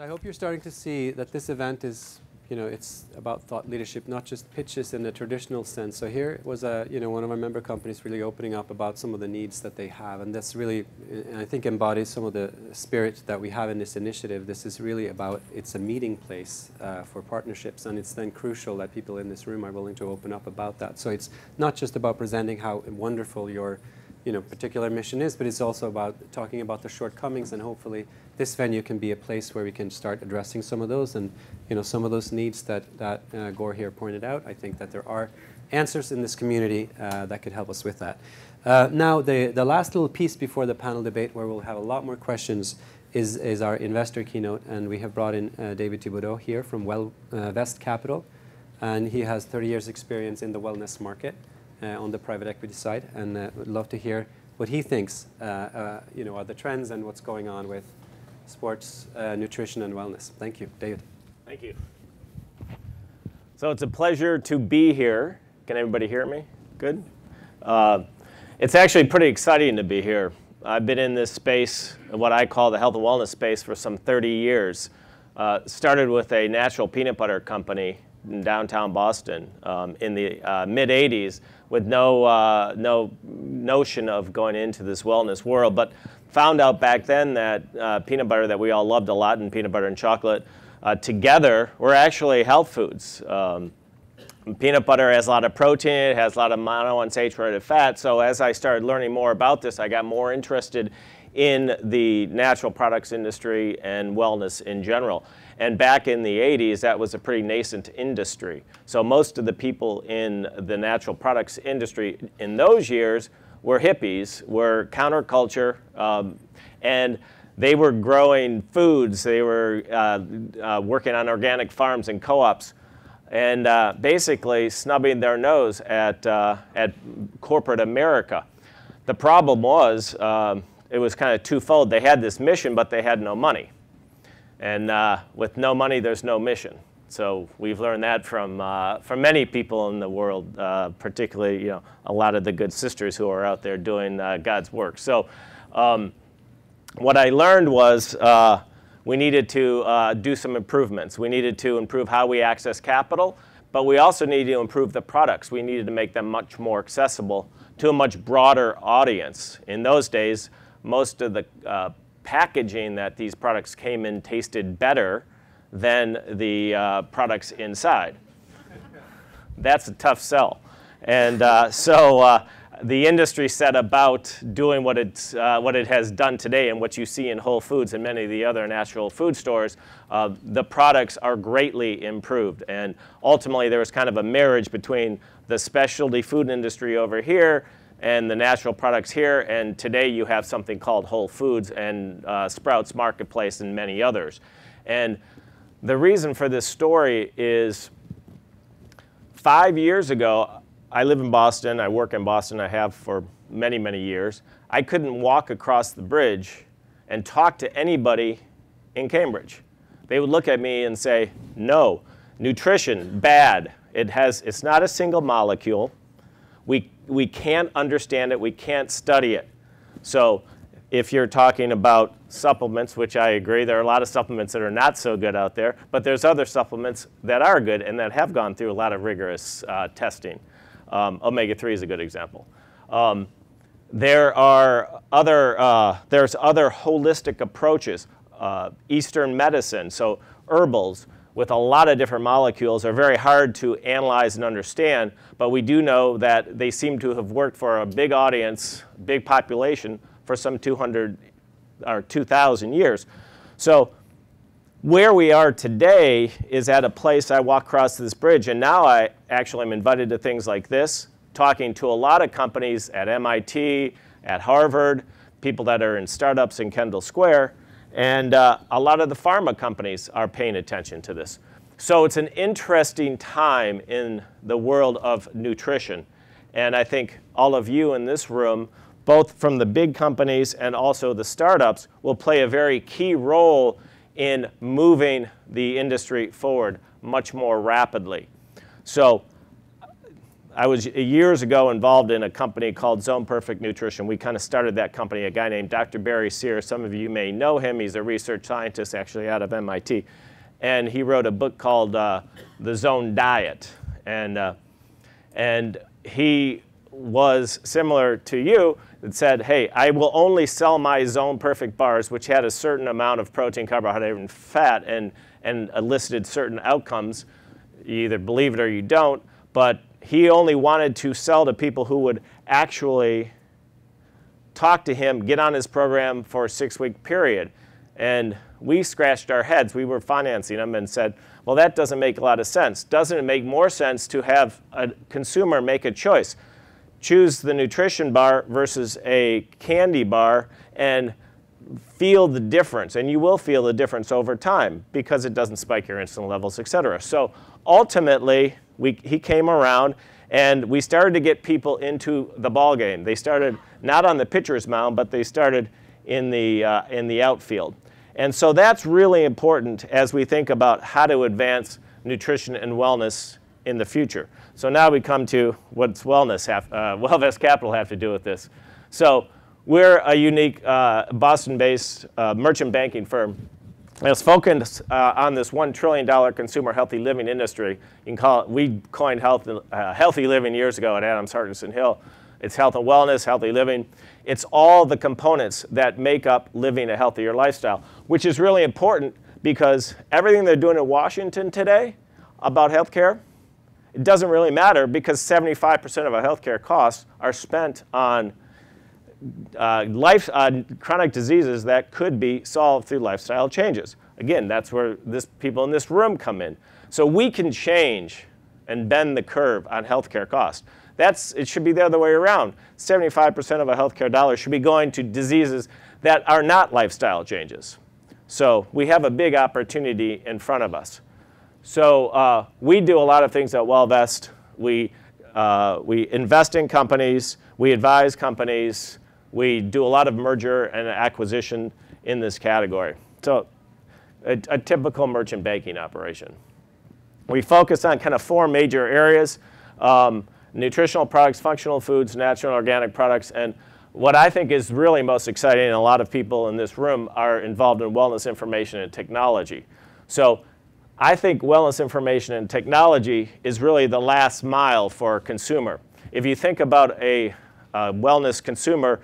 I hope you're starting to see that this event is, it's about thought leadership, not just pitches in the traditional sense. So here was one of our member companies really opening up about some of the needs that they have, and that's really, I think, embodies some of the spirit that we have in this initiative. This is really about, it's a meeting place for partnerships, and it's then crucial that people in this room are willing to open up about that. So it's not just about presenting how wonderful your particular mission is, but it's also about talking about the shortcomings, and hopefully this venue can be a place where we can start addressing some of those, and some of those needs that Gore here pointed out. I think that there are answers in this community that could help us with that. Now, the last little piece before the panel debate, where we'll have a lot more questions, is our investor keynote, and we have brought in David Thibodeau here from Vest Capital, and he has 30 years experience in the wellness market on the private equity side, and would love to hear what he thinks are the trends and what's going on with sports, nutrition, and wellness. Thank you, David. Thank you. So it's a pleasure to be here. Can everybody hear me? Good. It's actually pretty exciting to be here. I've been in this space, what I call the health and wellness space, for some 30 years. Started with a natural peanut butter company in downtown Boston in the mid-'80s, with no notion of going into this wellness world, but found out back then that peanut butter that we all loved a lot, and peanut butter and chocolate together were actually health foods. Peanut butter has a lot of protein, it has a lot of monounsaturated fat, so as I started learning more about this, I got more interested in the natural products industry and wellness in general. And back in the 80s, that was a pretty nascent industry. So most of the people in the natural products industry in those years were hippies, were counterculture, and they were growing foods. They were working on organic farms and co-ops, and basically snubbing their nose at corporate America. The problem was, it was kind of twofold. They had this mission, but they had no money. And with no money, there's no mission. So we've learned that from many people in the world, particularly a lot of the good sisters who are out there doing God's work. So what I learned was we needed to do some improvements. We needed to improve how we access capital, but we also needed to improve the products. We needed to make them much more accessible to a much broader audience. In those days, most of the packaging that these products came in tasted better than the products inside. That's a tough sell. And so the industry set about doing what it has done today, and what you see in Whole Foods and many of the other natural food stores. The products are greatly improved. And ultimately, there was kind of a marriage between the specialty food industry over here and the natural products here, and today you have something called Whole Foods and Sprouts Marketplace and many others. And the reason for this story is 5 years ago, I live in Boston, I work in Boston, I have for many, many years. I couldn't walk across the bridge and talk to anybody in Cambridge. They would look at me and say, no, nutrition, bad. It's not a single molecule. We can't understand it, we can't study it. So if you're talking about supplements, which I agree, there are a lot of supplements that are not so good out there, but there's other supplements that are good and that have gone through a lot of rigorous testing. Omega-3 is a good example. There's other holistic approaches. Eastern medicine, so herbals, with a lot of different molecules, are very hard to analyze and understand, but we do know that they seem to have worked for a big audience, big population, for some 200 or 2,000 years. So where we are today is at a place, I walk across this bridge, and now I actually am invited to things like this, talking to a lot of companies at MIT, at Harvard, people that are in startups in Kendall Square, and a lot of the pharma companies are paying attention to this. So it's an interesting time in the world of nutrition. And I think all of you in this room, both from the big companies and also the startups, will play a very key role in moving the industry forward much more rapidly. So I was years ago involved in a company called Zone Perfect Nutrition. We kind of started that company, a guy named Dr. Barry Sears. Some of you may know him. He's a research scientist actually out of MIT. And he wrote a book called The Zone Diet. And he was similar to you that said, hey, I will only sell my Zone Perfect bars, which had a certain amount of protein, carbohydrate, and fat, and elicited certain outcomes. You either believe it or you don't. But he only wanted to sell to people who would actually talk to him, get on his program for a 6-week period. And we scratched our heads. We were financing them and said, well, that doesn't make a lot of sense. Doesn't it make more sense to have a consumer make a choice? Choose the nutrition bar versus a candy bar and feel the difference. And you will feel the difference over time because it doesn't spike your insulin levels, et cetera. So ultimately, he came around and we started to get people into the ball game. They started not on the pitcher's mound, but they started in the outfield. And so that's really important as we think about how to advance nutrition and wellness in the future. So now we come to what's WellVest Capital have to do with this. So we're a unique Boston-based merchant banking firm that's focused on this $1 trillion consumer healthy living industry. You can call it, we coined healthy living years ago at Adams Hardison Hill. It's health and wellness, healthy living. It's all the components that make up living a healthier lifestyle, which is really important because everything they're doing in Washington today about healthcare, it doesn't really matter because 75% of our healthcare costs are spent on chronic diseases that could be solved through lifestyle changes. Again, that's where people in this room come in. So we can change and bend the curve on healthcare costs. It should be the other way around. 75% of our healthcare dollars should be going to diseases that are not lifestyle changes. So we have a big opportunity in front of us. So we do a lot of things at WellVest. We invest in companies. We advise companies. We do a lot of merger and acquisition in this category. So a typical merchant banking operation. We focus on kind of 4 major areas. Nutritional products, functional foods, natural and organic products, and what I think is really most exciting, and a lot of people in this room are involved in wellness information and technology. So I think wellness information and technology is really the last mile for a consumer. If you think about a wellness consumer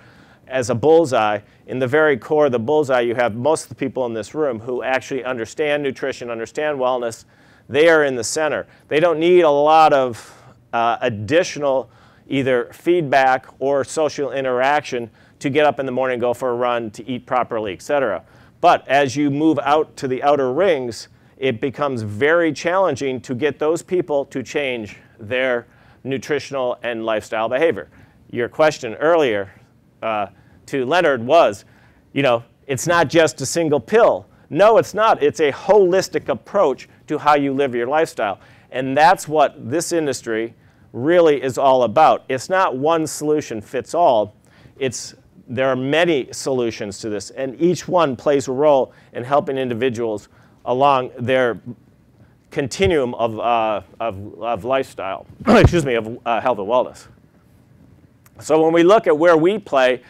as a bullseye, in the very core of the bullseye you have most of the people in this room who actually understand nutrition, understand wellness. They are in the center. They don't need a lot of additional either feedback or social interaction to get up in the morning, go for a run, to eat properly, et cetera. But as you move out to the outer rings, it becomes very challenging to get those people to change their nutritional and lifestyle behavior. Your question earlier to Leonard was, it's not just a single pill. No, it's not. It's a holistic approach to how you live your lifestyle. And that's what this industry really is all about. It's not one solution fits all. There are many solutions to this, and each one plays a role in helping individuals along their continuum of lifestyle, excuse me, of health and wellness. So when we look at where we play,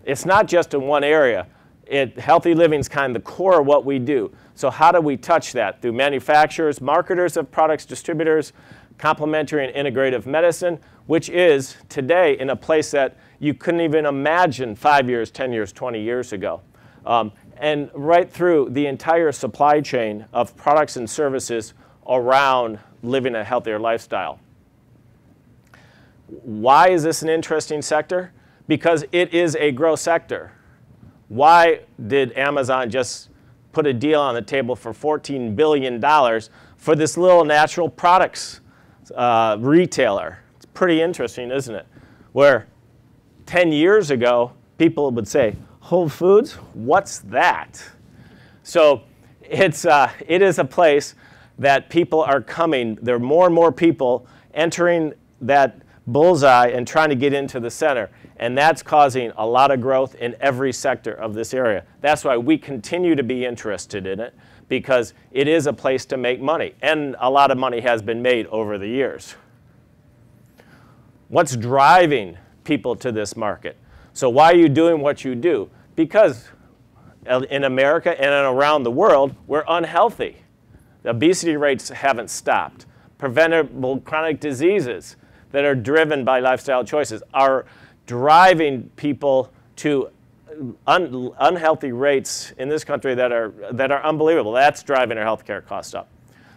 it's not just in one area. Healthy living is kind of the core of what we do. So how do we touch that? Through manufacturers, marketers of products, distributors, complementary and integrative medicine, which is today in a place that you couldn't even imagine 5 years, 10 years, 20 years ago. And right through the entire supply chain of products and services around living a healthier lifestyle. Why is this an interesting sector? Because it is a growth sector. Why did Amazon just put a deal on the table for $14 billion for this little natural products retailer? It's pretty interesting, isn't it? Where 10 years ago, people would say, Whole Foods, what's that? So it is a place that people are coming. There are more and more people entering that bullseye and trying to get into the center. And that's causing a lot of growth in every sector of this area. That's why we continue to be interested in it, because it is a place to make money. And a lot of money has been made over the years. What's driving people to this market? So why are you doing what you do? Because in America and around the world, we're unhealthy. The obesity rates haven't stopped. Preventable chronic diseases that are driven by lifestyle choices are driving people to unhealthy rates in this country that are unbelievable. That's driving our healthcare costs up.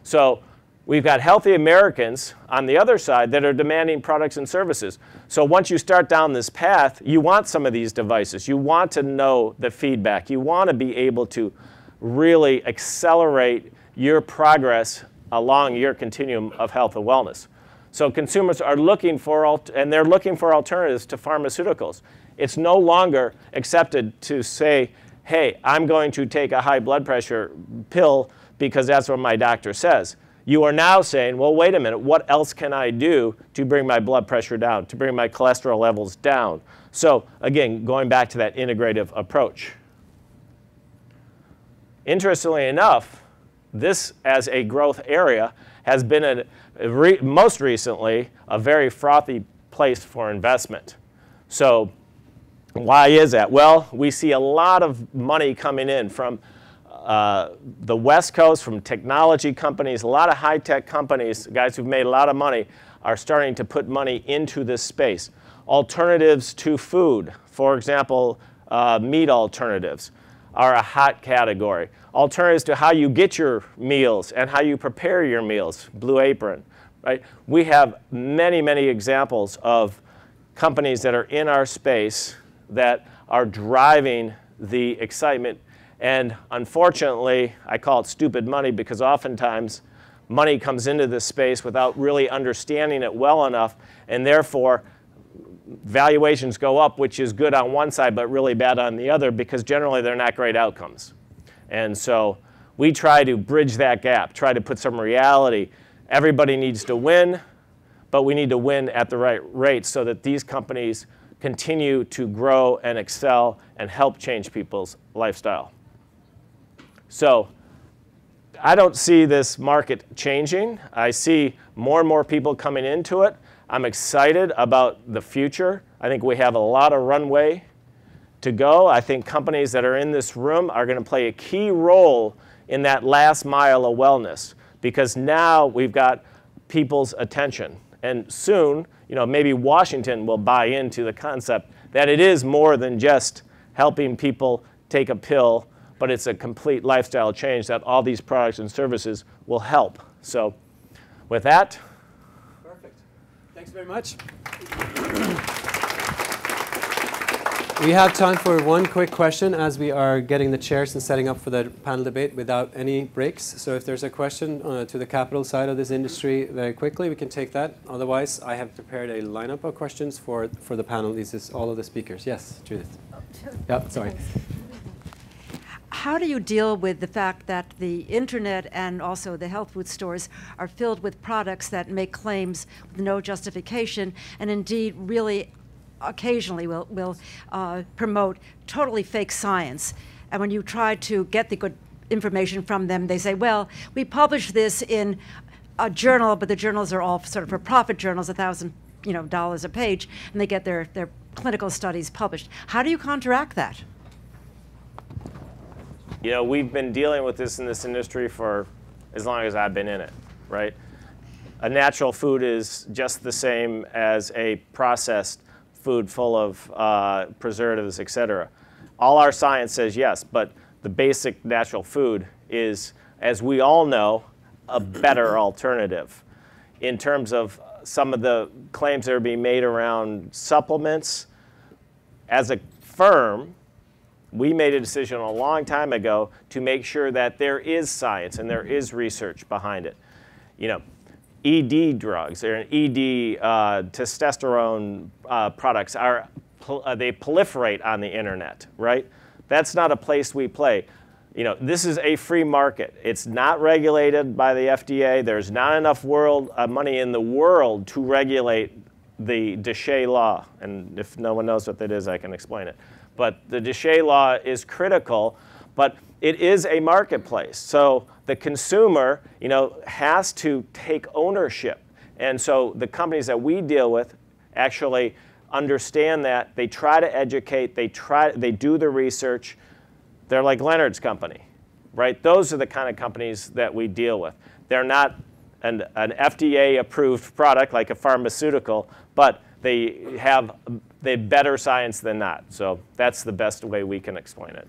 So we've got healthy Americans on the other side that are demanding products and services. So once you start down this path, you want some of these devices. You want to know the feedback. You want to be able to really accelerate your progress along your continuum of health and wellness. So consumers are looking for, and they're looking for alternatives to pharmaceuticals. It's no longer accepted to say, hey, I'm going to take a high blood pressure pill because that's what my doctor says. You are now saying, well, wait a minute, what else can I do to bring my blood pressure down, to bring my cholesterol levels down? So again, going back to that integrative approach. Interestingly enough, this as a growth area has been most recently a very frothy place for investment. So why is that? Well, we see a lot of money coming in from the West Coast, from technology companies. A lot of high-tech companies, guys who've made a lot of money, are starting to put money into this space. Alternatives to food, for example, meat alternatives, are a hot category. Alternatives to how you get your meals and how you prepare your meals, Blue Apron, right? We have many, many examples of companies that are in our space that are driving the excitement. And unfortunately, I call it stupid money because oftentimes money comes into this space without really understanding it well enough, and therefore valuations go up, which is good on one side but really bad on the other because generally they're not great outcomes. And so we try to bridge that gap, try to put some reality. Everybody needs to win, but we need to win at the right rate so that these companies continue to grow and excel and help change people's lifestyle. So I don't see this market changing. I see more and more people coming into it. I'm excited about the future. I think we have a lot of runway to go. I think companies that are in this room are going to play a key role in that last mile of wellness because now we've got people's attention. And soon, maybe Washington will buy into the concept that it is more than just helping people take a pill, but it's a complete lifestyle change that all these products and services will help. So with that. Perfect. Thanks very much. We have time for one quick question as we are getting the chairs and setting up for the panel debate without any breaks. So if there's a question to the capital side of this industry very quickly, we can take that. Otherwise, I have prepared a lineup of questions for the panel. This is all of the speakers. Yes, Judith. Yeah, sorry. How do you deal with the fact that the internet and also the health food stores are filled with products that make claims with no justification and indeed really occasionally will promote totally fake science? And when you try to get the good information from them, they say, well, we published this in a journal, but the journals are all sort of for-profit journals, $1,000 a page, and they get their clinical studies published. How do you counteract that? We've been dealing with this in this industry for as long as I've been in it, right? A natural food is just the same as a processed food full of preservatives, et cetera. All our science says yes, but the basic natural food is, as we all know, a better alternative. In terms of some of the claims that are being made around supplements, as a firm, we made a decision a long time ago to make sure that there is science and there is research behind it. ED drugs or ED testosterone products they proliferate on the internet, right? That's not a place we play. This is a free market. It's not regulated by the FDA. There's not enough money in the world to regulate the DSHEA law. And if no one knows what that is, I can explain it. But the DSHEA law is critical, but it is a marketplace. So the consumer, has to take ownership. And so the companies that we deal with actually understand that. They try to educate. They do the research. They're like Leonard's company, right? Those are the kind of companies that we deal with. They're not an FDA-approved product like a pharmaceutical, but they have better science than not. So that's the best way we can explain it.